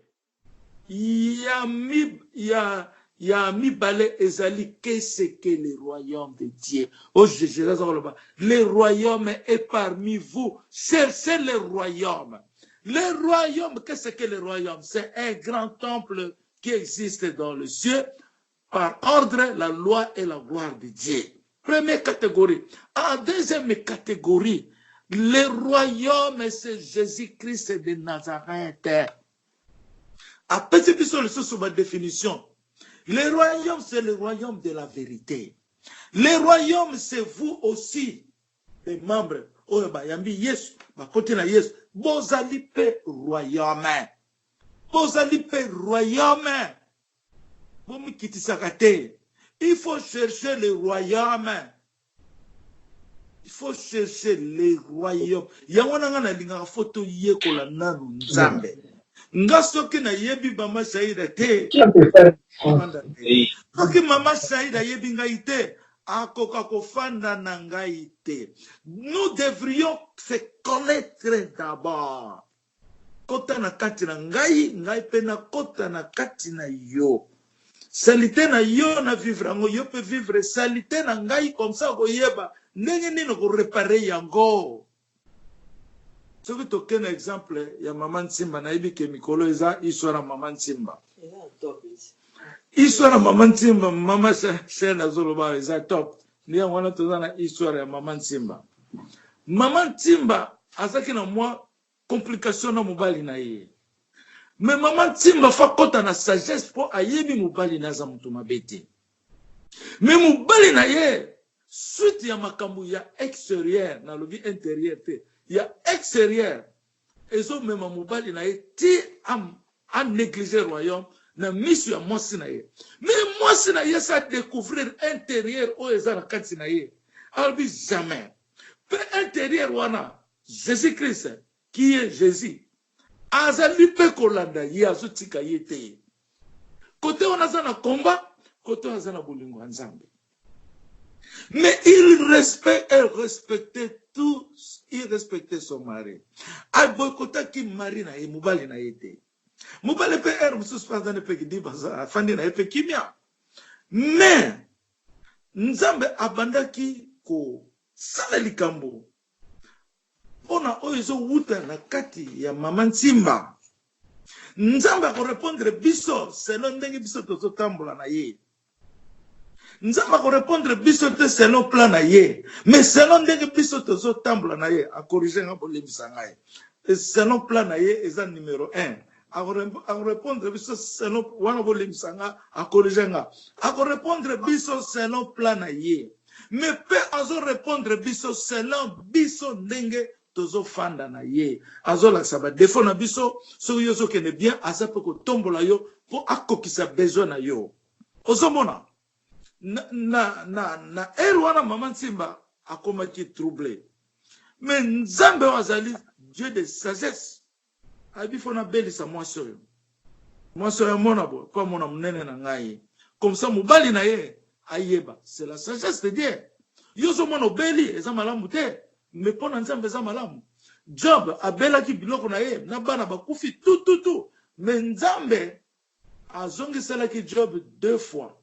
A: Il y a mi balé ezali, qu'est-ce que le royaume de Dieu? Oh, le royaume est parmi vous. Cherchez le royaume. Le royaume, qu'est-ce que le royaume? C'est un grand temple qui existe dans le ciel par ordre, la loi et la gloire de Dieu. Première catégorie. En deuxième catégorie, le royaume, c'est Jésus-Christ de Nazareth. Après, c'est sur ma définition. Le royaume, c'est le royaume de la vérité. Le royaume, c'est vous aussi, les membres. Oh, yambi Yesu, côté na Yesu. Bozali pe royaume. Bozali pe royaume. Bomi kitisakate. Il faut chercher le royaume. Il faut chercher le royaume. Yamwana nga na linga photo yekola nanu nzambe. Nga soki na yebi mama Saïda te. Soki mama Saïda yebi ngai te. Akoka kofanda na ngai te. Nous devrions se connaître d'abord. Kota na kati na ngai, ngai pe na kota na kati na yo. Salité na yo na vivre ngo, yo peut vivre salité na ngai comme ça ko yeba. Ndenge nini ko réparer yango. Soki toke na exemple ya mama Nsimba na yebi ke mikolo eza histoire mama Nsimba. Histoire mama Nsimba, mama Shena Zoloba eza top. Ni wana toza na histoire ya mama Nsimba. Mama Nsimba azaki na mwa complication na mobali na ye. Mais mama Nsimba fa kota na sagesse po ayebi mobali na za mutu mabete. Mais mobali na ye suite ya makambo ya extérieur na lobi intérieur te. Ya extérieur ezo mema mobali na ye ti am négliger royaume na misu ya mwasi na ye. Mais mwasi na ye sa découvrir intérieur o eza na kati na ye. Albi jamais. Peu intérieur wana Jésus-Christ qui est Jésus. Azali pe kolanda ye azotika ye te. Côté wana za na combat, côté wana za na bolingo ya Nzambe. Mais il respectait tous, il respectait son mari. A boycota ki mari na ye mobali na ye te. Mobali pe mususu pas dans pe ki di baza fandi na ye pe kimia. Mais Nzambe abandaki ko sala likambo. Ona oyo wuta na kati ya mama Nsimba. Nzambe ko répondre biso selon ndenge biso tozo tambola na ye. Nzamba ko répondre biso te selon plan na ye, mais selon ndenge biso tozo tambola na ye a corriger nga bolemisa ngai. Selon plan na ye eza numéro 1. A répondre biso selon wana bolemisa nga a corriger nga. A ko répondre biso selon plan na ye. Mais pe azo répondre biso selon biso ndenge tozo fanda na ye. Azo la saba défaut na biso so yo so kene bien azape ko tombola yo po akokisa besoin na yo. Ozomona na wana mama Nsimba akomaki troublé. Mais Nzambe wazali Dieu de sagesse. Abi fona belisa mwasi oyo. Mwasi oyo mona bo, kwa mona munene na ngai. Comme ça mobali na ye ayeba. C'est la sagesse de Dieu. Yozo mona beli eza malamu te. Mais pona Nzambe eza malamu. Job abelaki biloko na ye na bana bakufi tout. Mais Nzambe azongiselaki Job 2 fois.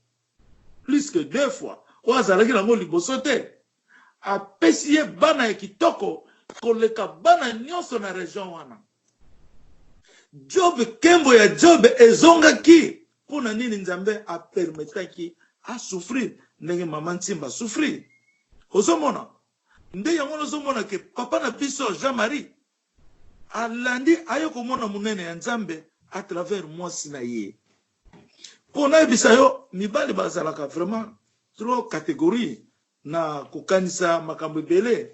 A: Plus que 2 fois. Oazalaki nango liboso te. Apesi ye bana ya kitoko koleka bana nyonso na region wana. Job kembo ya Job ezongaki pona nini Nzambe a permetaki a souffrir ndenge mama Nsimba souffrir. Ozomona nde yango ozomona ke papa na biso Jean-Marie alandi ayo komona munene ya Nzambe à travers mwasi na ye. Pona ebisa yo mibali bazalaka vraiment trop catégorie na kokanisa makambo ebele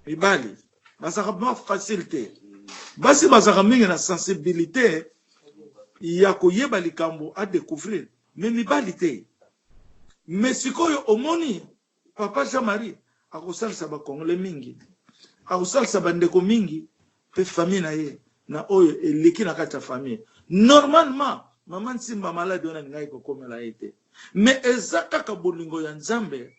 A: mibali bazalaka pas facilité. Basi bazalaka mingi na sensibilité ya koyeba likambo a découvrir mais mibali te. Mais sikoyo omoni papa Jean-Marie akosalisa ba Congolais mingi akosalisa bandeko mingi pe famille na ye na oyo eleki na kati ya famille. Normalement mama Nsimba malade wana ngai kokomela ete. Mais ezaka bolingo ya Nzambe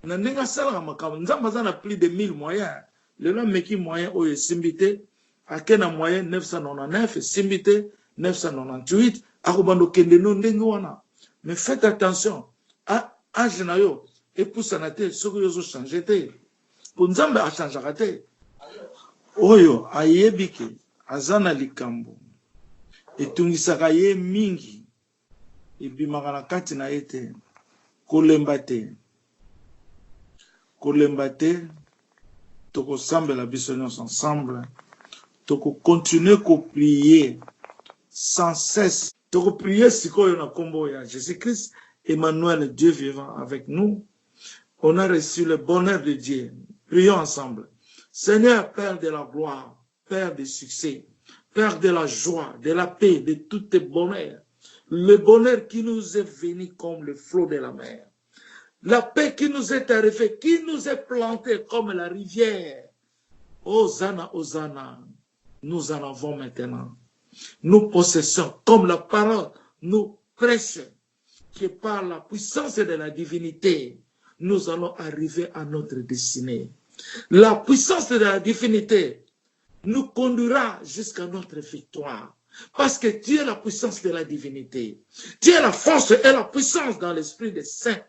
A: na ndenge asalaka makambo. Nzambe aza na plus de 1000 moyens. Lelo meki moyen oyo esimbite akena moyen 999 simité 998 akobando kende no ndenge wana. Mais faites attention à âge na yo et pour sanate soko yo zo changer te pour nzambe a changer te oyo ayebiki azana likambo etungisaka ye mingi ebimaka na kati na ye te kolemba te tokosambela biso nyonso ensemble tokokontinue koprier sans cesse tokoprier sikoyo na kombo ya Jésus-Christ Emmanuel, Dieu vivant avec nous. On a reçu le bonheur de Dieu. Prions ensemble. Seigneur, Père de la gloire, Père du succès, Père de la joie, de la paix, de tout tes bonheurs. Le bonheur qui nous est venu comme le flot de la mer. La paix qui nous est arrivée, qui nous est plantée comme la rivière. Hosanna, Hosanna, nous en avons maintenant. Nous possessons comme la parole nous prêche que par la puissance de la divinité, nous allons arriver à notre destinée. La puissance de la divinité nous conduira jusqu'à notre victoire. Parce que tu es la puissance de la divinité. Tu es la force et la puissance dans l'esprit des saints.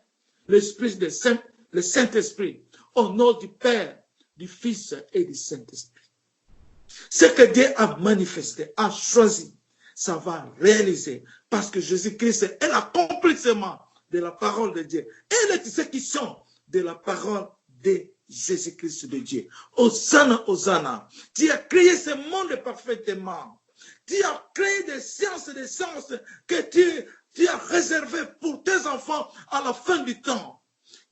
A: L'esprit des saints, le Saint-Esprit. Au nom du Père, du Fils et du Saint-Esprit. Ce que Dieu a manifesté, a choisi, ça va réaliser. Parce que Jésus-Christ est l'accomplissement de la parole de Dieu. Et l'exécution de la parole de Jésus-Christ de Dieu. Hosanna, Hosanna. Tu as créé ce monde parfaitement. Tu as créé des sciences que tu as réservé pour tes enfants à la fin du temps.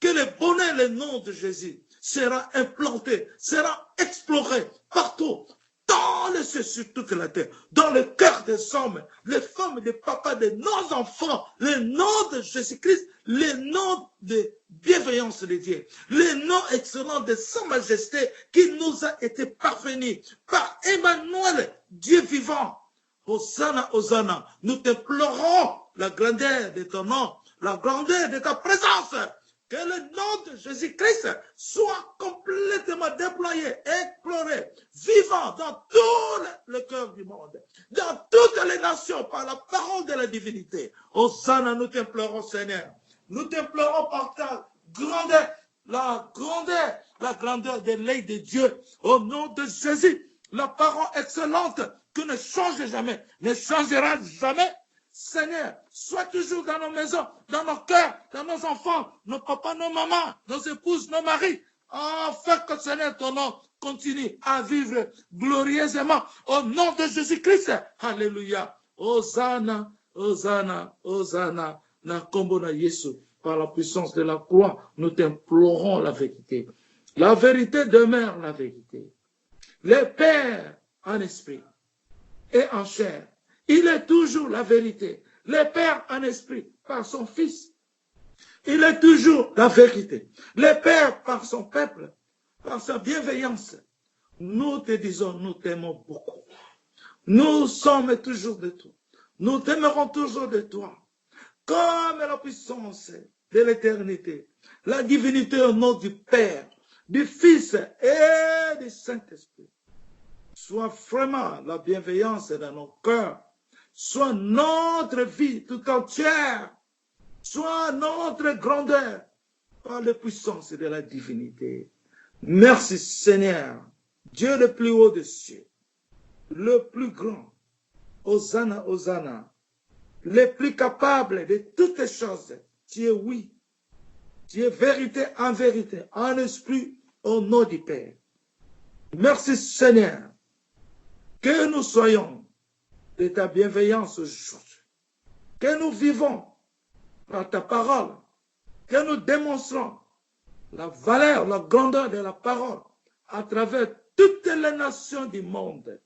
A: Que le bonheur, le nom de Jésus sera implanté, sera exploré partout. Dans le ciel, sur toute la terre, dans le cœur des hommes, les femmes, les papas de nos enfants, le nom de Jésus-Christ, le nom de bienveillance de Dieu, le nom excellent de sa majesté qui nous a été parvenu par Emmanuel, Dieu vivant. Hosanna, Hosanna, nous te pleurons la grandeur de ton nom, la grandeur de ta présence. Que le nom de Jésus-Christ soit complètement déployé, exploré, vivant dans tout le cœur du monde, dans toutes les nations, par la parole de la divinité. Hosanna, nous t'implorons, Seigneur. Nous t'implorons par ta grandeur, la grandeur de l'œil de Dieu. Au nom de Jésus, la parole excellente qui ne change jamais, ne changera jamais. Seigneur, sois toujours dans nos maisons, dans nos cœurs, dans nos enfants, nos papas, nos mamans, nos épouses, nos maris, afin que Seigneur, ton nom continue à vivre glorieusement au nom de Jésus-Christ. Alléluia. Hosanna, Hosanna, Hosanna. Na kombo na Yesu, par la puissance de la croix, nous t'implorons la vérité. La vérité demeure la vérité. Le Père en esprit et en chair, il est toujours la vérité. Le Père en esprit par son Fils, il est toujours la vérité. Le Père par son peuple, par sa bienveillance. Nous te disons, nous t'aimons beaucoup. Nous sommes toujours de toi. Nous t'aimerons toujours de toi. Comme la puissance de l'éternité, la divinité au nom du Père, du Fils et du Saint-Esprit. Soit vraiment la bienveillance dans nos cœurs, soit notre vie tout entière, soit notre grandeur par la puissance de la divinité. Merci Seigneur, Dieu le plus haut des cieux, le plus grand, Hosanna, Hosanna, le plus capable de toutes les choses. Tu es oui, tu es vérité, en esprit, au nom du Père. Merci Seigneur, que nous soyons de ta bienveillance aujourd'hui, que nous vivons par ta parole, que nous démontrons la valeur, la grandeur de la parole à travers toutes les nations du monde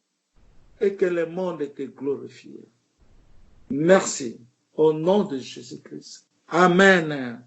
A: et que le monde te glorifie. Merci au nom de Jésus-Christ. Amen.